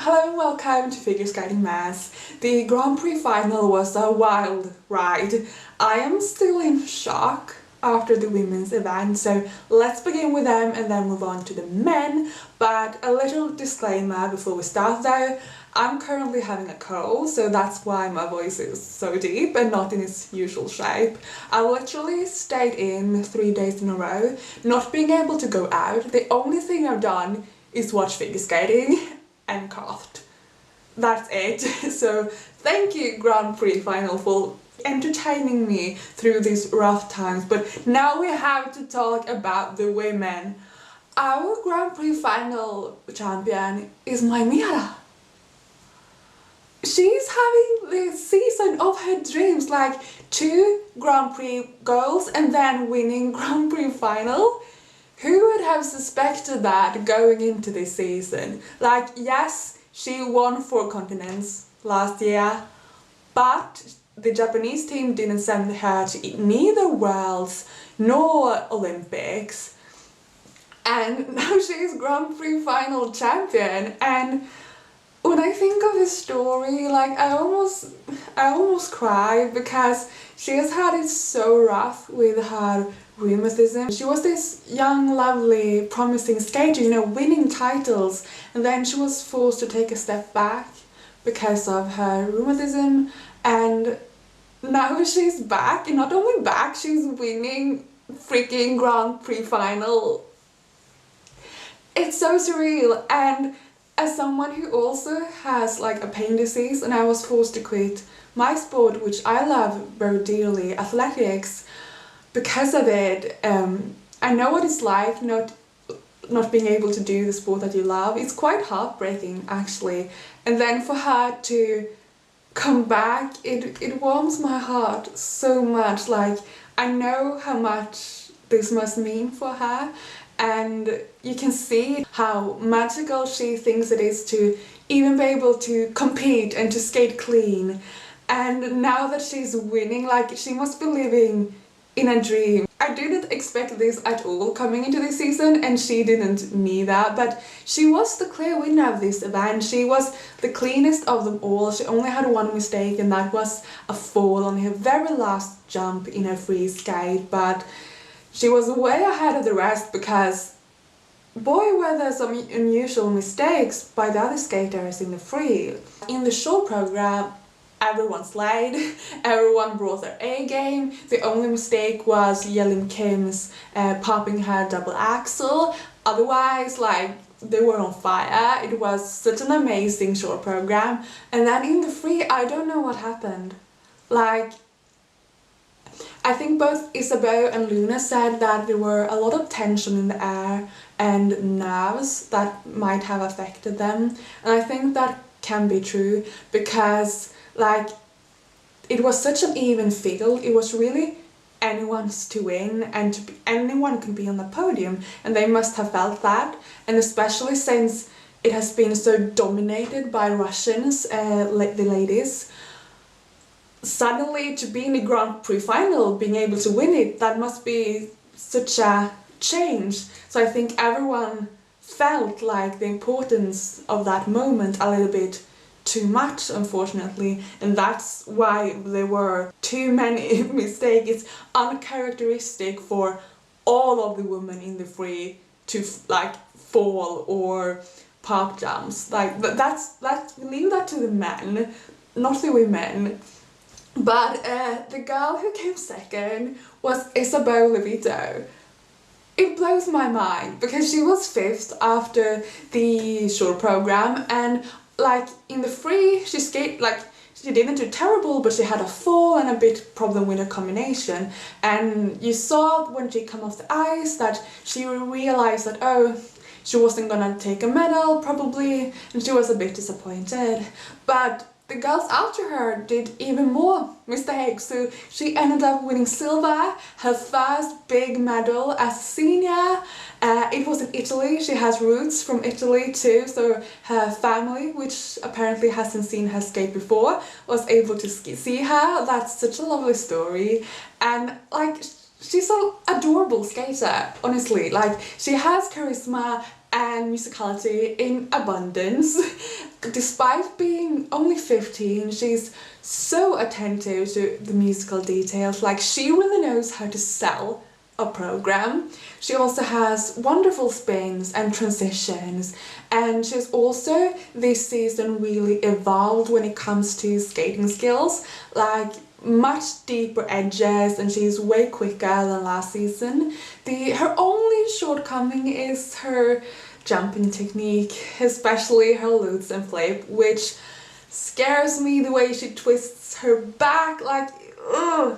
Hello and welcome to Figure Skating Mass. The Grand Prix final was a wild ride. I am still in shock after the women's event, so let's begin with them and then move on to the men. But a little disclaimer before we start though, I'm currently having a cold, so that's why my voice is so deep and not in its usual shape. I literally stayed in 3 days in a row, not being able to go out. The only thing I've done is watch figure skating and coughed. That's it. So thank you Grand Prix final for entertaining me through these rough times, but now we have to talk about the women. Our Grand Prix final champion is my Mira. She's having the season of her dreams, like 2 Grand Prix goals and then winning Grand Prix final. Who would have suspected that going into this season? Like, yes, she won 4 continents last year, but the Japanese team didn't send her to neither Worlds nor Olympics. And now she's Grand Prix final champion, and when I think of his story, like I almost cry because she has had it so rough with her rheumatism. She was this young, lovely, promising skater, you know, winning titles, and then she was forced to take a step back because of her rheumatism, and now she's back, and not only back, she's winning freaking Grand Prix final. It's so surreal. And as someone who also has like a pain disease, and I was forced to quit my sport, which I love very dearly, athletics, because of it. I know what it's like not being able to do the sport that you love. It's quite heartbreaking actually. And then for her to come back, it warms my heart so much. Like, I know how much this must mean for her, and you can see how magical she thinks it is to even be able to compete and to skate clean. And now that she's winning, like, she must be living in a dream. I didn't expect this at all coming into this season, and she didn't neither, but she was the clear winner of this event. She was the cleanest of them all. She only had one mistake, and that was a fall on her very last jump in her free skate, but she was way ahead of the rest because boy were there some unusual mistakes by the other skaters in the free. In the shore program, everyone slayed, everyone brought their A game. The only mistake was Yelin Kim's popping her double axel. Otherwise, like, they were on fire. It was such an amazing shore program. And then in the free, I don't know what happened. Like, I think both Isabel and Luna said that there were a lot of tension in the air and nerves that might have affected them. And I think that can be true because, like, it was such an even field. It was really anyone's to win, and anyone could be on the podium, and they must have felt that. And especially since it has been so dominated by Russians, the ladies, suddenly to be in the Grand Prix final, being able to win it, that must be such a change. So I think everyone felt like the importance of that moment a little bit too much, unfortunately, and that's why there were too many mistakes. It's uncharacteristic for all of the women in the free to like fall or pop jumps. Like, that's leave that to the men, not the women. But the girl who came second was Isabel Levito. It blows my mind because she was 5th after the short program, and like in the free she skated, like, she didn't do terrible, but she had a fall and a bit problem with her combination, and you saw when she came off the ice that she realized that, oh, she wasn't gonna take a medal probably, and she was a bit disappointed. But the girls after her did even more mistakes, so she ended up winning silver, her first big medal as a senior. It was in Italy. She has roots from Italy too, so her family, which apparently hasn't seen her skate before, was able to see her. That's such a lovely story, and like, she's an adorable skater, honestly. Like, she has charisma and musicality in abundance. Despite being only 15, she's so attentive to the musical details. Like, she really knows how to sell a program. She also has wonderful spins and transitions, and she's also this season really evolved when it comes to skating skills, like much deeper edges, and she's way quicker than last season. Her only shortcoming is her jumping technique, especially her lutz and flip, which scares me the way she twists her back, like, ugh.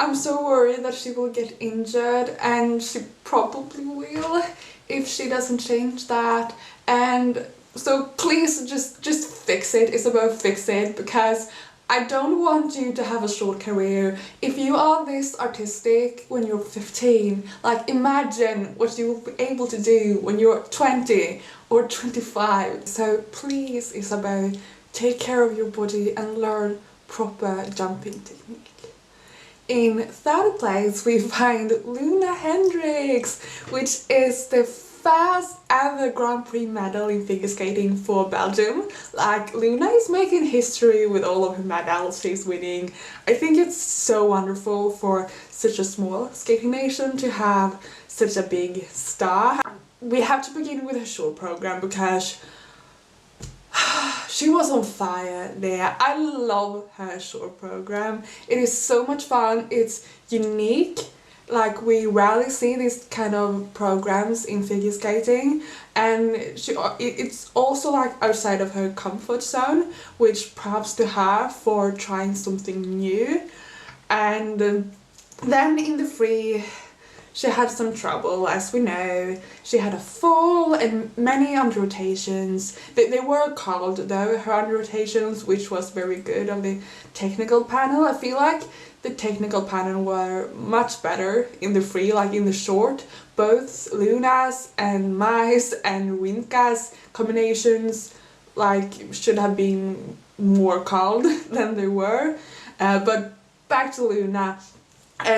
I'm so worried that she will get injured, and she probably will if she doesn't change that. And so please just fix it, Isabel, fix it, because I don't want you to have a short career. If you are this artistic when you're 15, like, imagine what you will be able to do when you're 20 or 25. So please, Isabel, take care of your body and learn proper jumping technique. In third place, we find Luna Hendricks, which is the first ever Grand Prix medal in figure skating for Belgium. Like, Luna is making history with all of her medals she's winning. I think it's so wonderful for such a small skating nation to have such a big star. We have to begin with her short program because she was on fire there. I love her short program. It is so much fun. It's unique. Like, we rarely see these kind of programs in figure skating, and it's also like outside of her comfort zone, which props to her for trying something new. And then in the free, she had some trouble, as we know. She had a fall and many under rotations. They were called though, her under rotations, which was very good on the technical panel. I feel like the technical panel were much better in the free, like in the short. Both Luna's and Mai's and Rinka's combinations like should have been more called than they were. But back to Luna.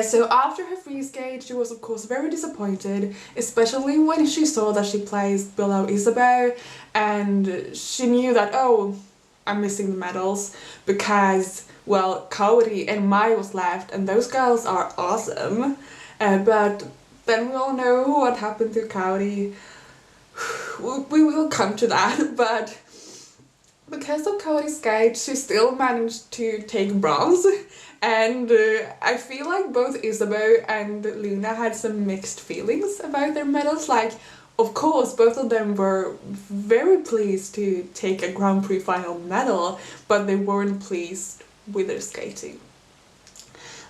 So after her free skate, she was of course very disappointed, especially when she saw that she placed below Isabel, and she knew that, oh, I'm missing the medals, because, well, Cody and Mai was left, and those girls are awesome. But then we all know what happened to Cody. We will come to that, but because of Cody's skate, she still managed to take bronze. And I feel like both Isabel and Luna had some mixed feelings about their medals. Like, of course, both of them were very pleased to take a Grand Prix final medal, but they weren't pleased with their skating.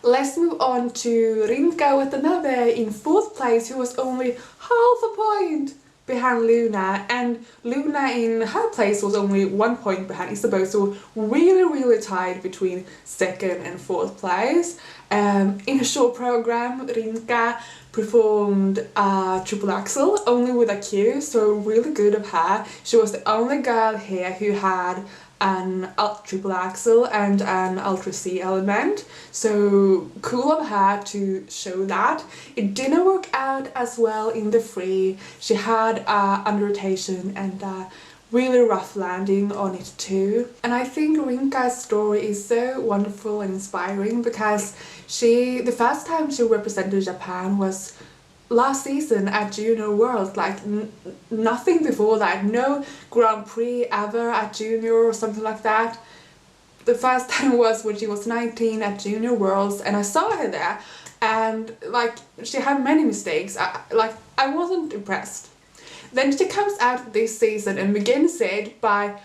Let's move on to Rinka Watanabe in fourth place, who was only half a point behind Luna, and Luna in her place was only 1 point behind Isabel, so really tied between second and fourth place. In her short program, Rinka performed a triple axel only with a Q, so really good of her. She was the only girl here who had an triple axel and an ultra C element, so cool of her to show that. It didn't work out as well in the free. She had a under rotation and a really rough landing on it too. And I think Rinka's story is so wonderful and inspiring, because the first time she represented Japan was last season at Junior World. Like, nothing before that, no Grand Prix ever at Junior or something like that. The first time was when she was 19 at Junior Worlds, and I saw her there, and like, she had many mistakes. I wasn't impressed. Then she comes out this season and begins it by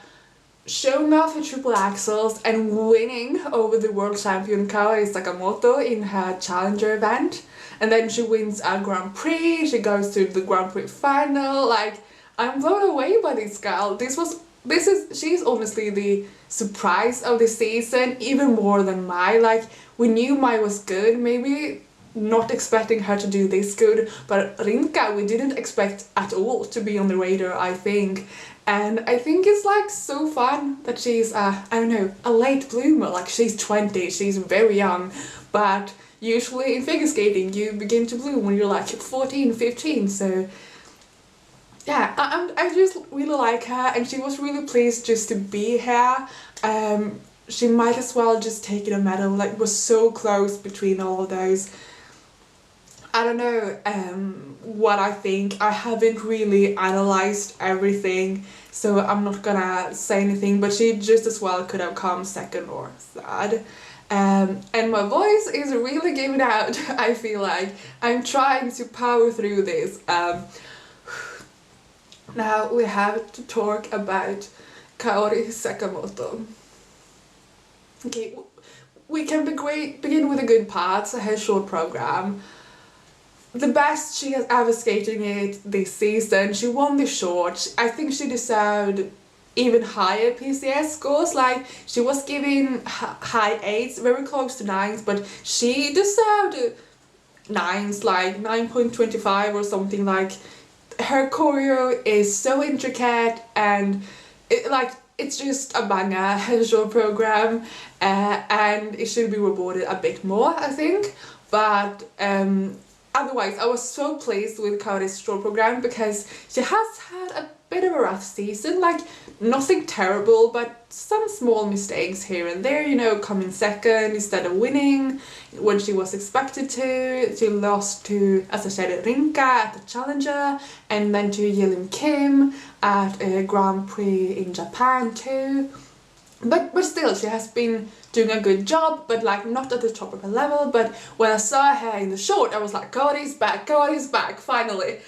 showing off her triple axels and winning over the world champion Kaori Sakamoto in her challenger event. And then she wins a Grand Prix, she goes to the Grand Prix final. Like, I'm blown away by this girl. She's honestly the surprise of the season, even more than Mai. Like, we knew Mai was good, maybe not expecting her to do this good, but Rinka we didn't expect at all to be on the radar, I think. And I think it's like so fun that she's I don't know, a late bloomer. Like, she's 20, she's very young, but usually in figure skating you begin to bloom when you're like 14, 15, so yeah, I just really like her, and she was really pleased just to be here. She might as well just take a medal, like it was so close between all of those. I don't know what I think. I haven't really analysed everything, so I'm not gonna say anything, but she just as well could have come second or third. And my voice is really giving out. I feel like I'm trying to power through this. Now we have to talk about Kaori Sakamoto. Okay, we can begin with the good parts, her short program. The best she has ever skated it this season. She won the short. I think she deserved even higher PCS scores. Like, she was giving high 8s, very close to 9s, but she deserved 9s, like 9.25 or something. Like, her choreo is so intricate, and it's just a banger, her short program, and it should be rewarded a bit more, I think. But otherwise, I was so pleased with Kaori's short program because she has had a bit of a rough season, like nothing terrible, but some small mistakes here and there, you know, coming second instead of winning when she was expected to. She lost to, as I said, Rinka at the Challenger, and then to Yilin Kim at a Grand Prix in Japan too. But still, she has been doing a good job, but like not at the top of her level. But when I saw her in the short, I was like, Kaori's back, finally.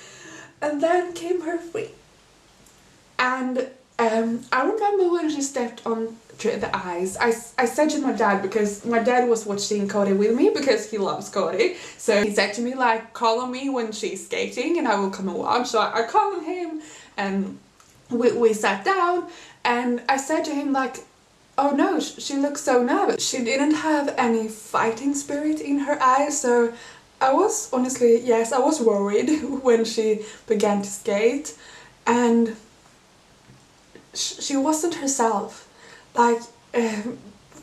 And then came her free. And I remember when she stepped on the ice, I said to my dad, because my dad was watching Kaori with me because he loves Kaori. So he said to me, like, call on me when she's skating and I will come and watch. So I called on him, and we sat down, and I said to him, like, oh no, she looks so nervous. She didn't have any fighting spirit in her eyes, so I was honestly, yes, I was worried when she began to skate, and she wasn't herself. Like,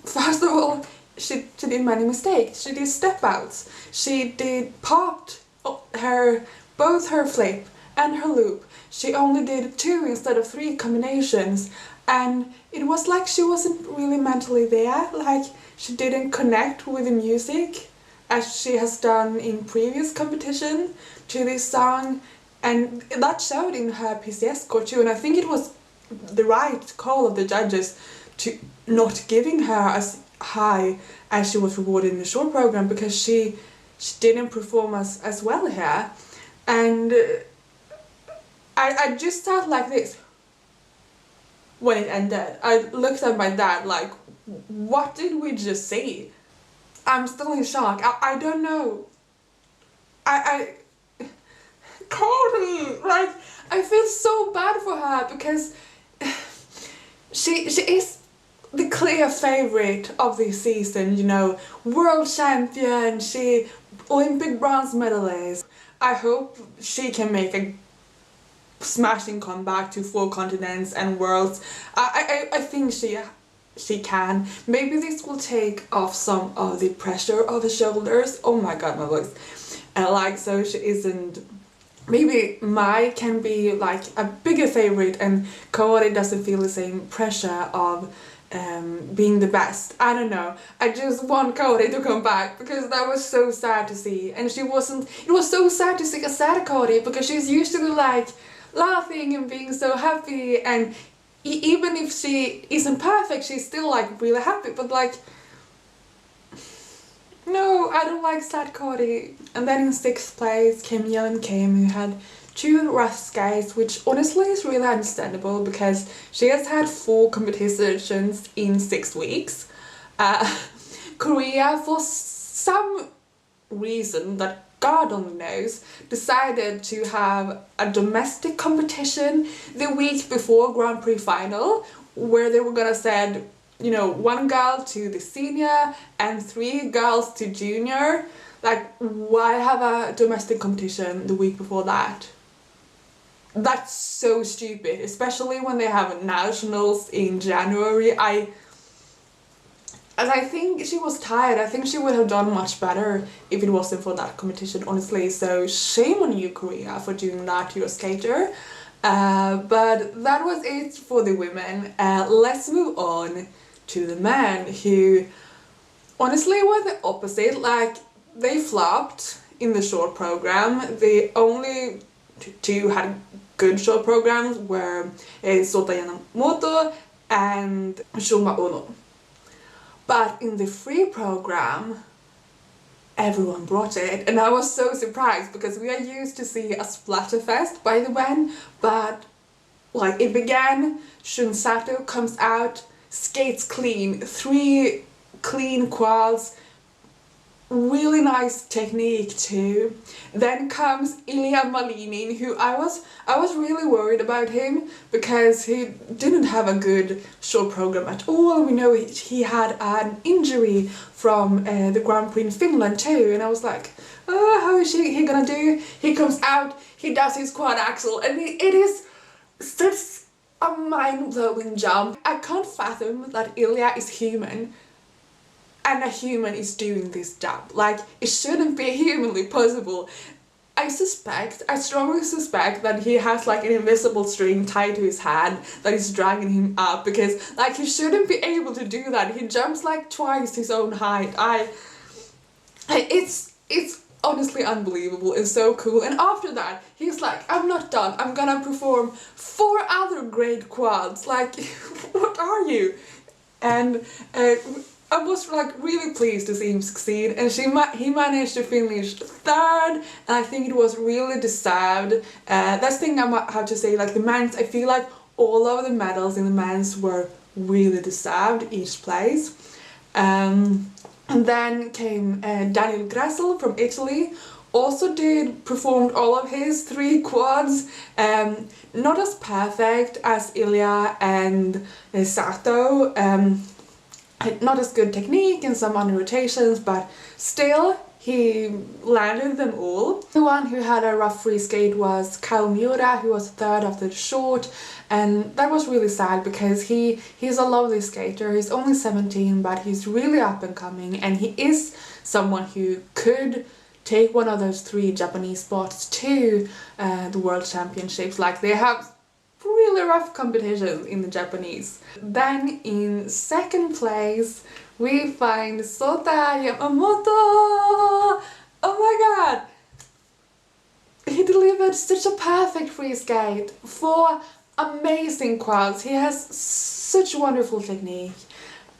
first of all, she did many mistakes. She did step outs. She did popped both her flip and her loop. She only did 2 instead of 3 combinations. And it was like she wasn't really mentally there, like she didn't connect with the music as she has done in previous competition to this song, and that showed in her PCS score too. And I think it was the right call of the judges to not giving her as high as she was rewarded in the short program, because she didn't perform as well here. And I just felt like this when it ended. I looked at my dad like, what did we just see? I'm still in shock. I don't know. Kaori, like, I feel so bad for her because she is the clear favourite of this season, you know, world champion, she Olympic bronze medalist. I hope she can make a smashing comeback to 4 continents and worlds. I think she can. Maybe this will take off some of the pressure of her shoulders. Oh my god, my voice. Like, so she isn't. Maybe Mai can be like a bigger favorite, and Kaori doesn't feel the same pressure of being the best. I don't know. I just want Kaori to come back because that was so sad to see. And she wasn't. It was so sad to see a sad Kaori because she's usually like laughing and being so happy, and even if she isn't perfect, she's still like really happy. But like, no, I don't like sad Kaori. And then in 6th place came Yilin Kim, who had 2 rough skates, which honestly is really understandable because she has had 4 competitions in 6 weeks. Korea, for some reason that God only knows, decided to have a domestic competition the week before Grand Prix final, where they were gonna send, you know, 1 girl to the senior and 3 girls to junior. Like, why have a domestic competition the week before that? That's so stupid, especially when they have nationals in January. I think she was tired. I think she would have done much better if it wasn't for that competition, honestly. So shame on you, Korea, for doing that to your skater. But that was it for the women. Let's move on to the men, who honestly were the opposite. Like, they flopped in the short program. The only two had good short programs were Sota Yamamoto and Shoma Ono. But in the free program, everyone brought it, and I was so surprised because we are used to see a splatterfest by the men, but like, it began, Shun Sato comes out, skates clean, 3 clean quads, really nice technique too. Then comes Ilia Malinin, who I was really worried about him because he didn't have a good short program at all. We know he had an injury from the Grand Prix in Finland too, and I was like, oh, how is he gonna do? He comes out, he does his quad axel, and it is such a mind-blowing jump. I can't fathom that Ilia is human and a human is doing this jump. Like, it shouldn't be humanly possible. I strongly suspect that he has like an invisible string tied to his hand that is dragging him up, because like, he shouldn't be able to do that. He jumps like twice his own height. It's honestly unbelievable and so cool. And after that, he's like, I'm not done. I'm gonna perform 4 other great quads. Like, what are you? And I was like really pleased to see him succeed, and he managed to finish 3rd, and I think it was really deserved. That's the thing I might have to say, like the men's, I feel like all of the medals in the men's were really deserved, each place. And then came Daniel Gressel from Italy, also performed all of his 3 quads, not as perfect as Ilia and Sato, not as good technique and some under rotations, but still he landed them all. The one who had a rough free skate was Kao Miura, who was 3rd after the short, and that was really sad because he's a lovely skater. He's only 17, but he's really up and coming, and he is someone who could take one of those 3 Japanese spots to the World Championships. Like, they have really rough competition in the Japanese. Then in 2nd place we find Sota Yamamoto. Oh my god! He delivered such a perfect free skate, 4 amazing quads. He has such wonderful technique,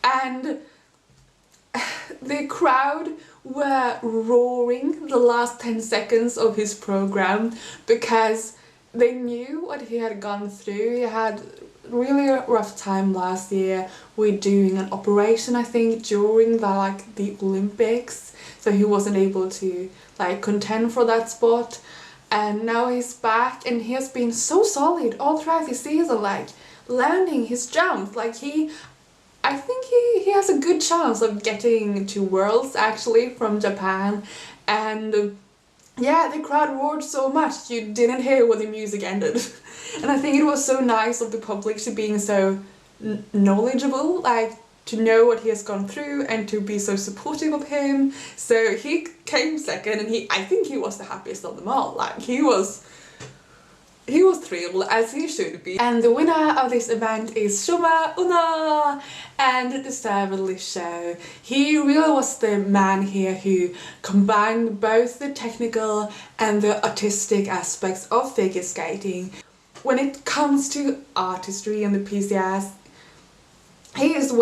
and the crowd were roaring the last 10 seconds of his program because they knew what he had gone through. He had really a rough time last year with doing an operation, I think, during the Olympics, so he wasn't able to like contend for that spot, and now he's back and he has been so solid all throughout the season, like landing his jumps. Like, I think he has a good chance of getting to Worlds actually from Japan. And yeah, the crowd roared so much you didn't hear when the music ended. And I think it was so nice of the public to being so knowledgeable, like to know what he has gone through and to be so supportive of him. So he came 2nd, and I think he was the happiest of them all. Like, he was thrilled, as he should be. And the winner of this event is Shoma Una, and deservedly so. He really was the man here who combined both the technical and the artistic aspects of figure skating. When it comes to artistry and the PCS, he's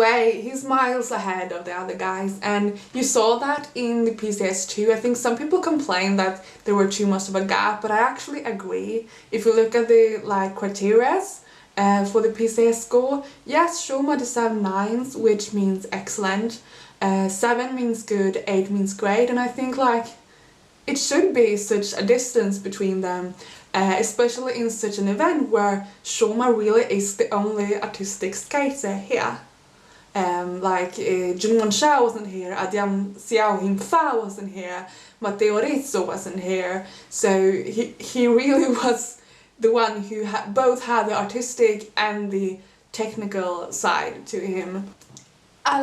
miles ahead of the other guys, and you saw that in the PCS too. I think some people complained that there were too much of a gap, but I actually agree. If you look at the criteria for the PCS score, yes, Shoma deserved 9s, which means excellent. 7 means good, 8 means great, and I think it should be such a distance between them, especially in such an event where Shoma really is the only artistic skater here. Junwon Sha wasn't here, Adiam Xiao Himfa wasn't here, Matteo Rizzo wasn't here, so he really was the one who both had the artistic and the technical side to him. I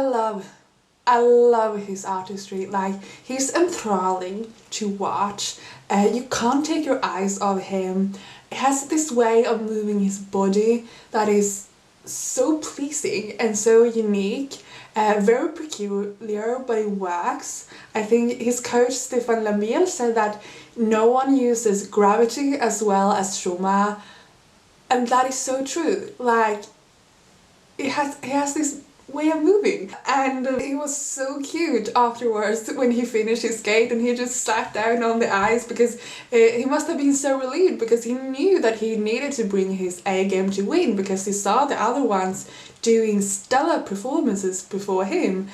love his artistry. Like, he's enthralling to watch. You can't take your eyes off him. he has this way of moving his body that is so pleasing and so unique, very peculiar, but it works. I think his coach Stefan Lamille said that no one uses gravity as well as Shoma, and that is so true. Like, he has this way of moving, and he was so cute afterwards when he finished his skate and he just sat down on the ice, because he must have been so relieved, because he knew that he needed to bring his A game to win, because he saw the other ones doing stellar performances before him.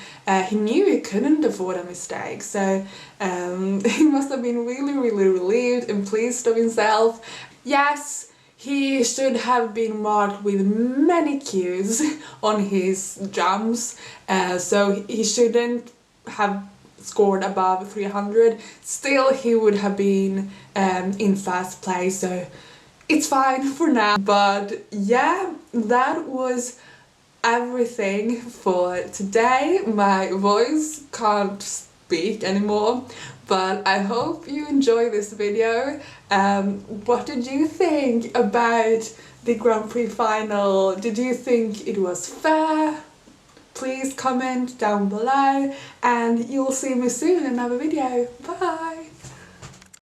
He knew he couldn't afford a mistake, so he must have been really relieved and pleased of himself. Yes, he should have been marked with many Qs on his jumps, so he shouldn't have scored above 300. Still, he would have been in fast place, so it's fine for now. But yeah, that was everything for today. My voice can't speak anymore, but I hope you enjoy this video. What did you think about the Grand Prix final? Did you think it was fair? Please comment down below, and you'll see me soon in another video. Bye!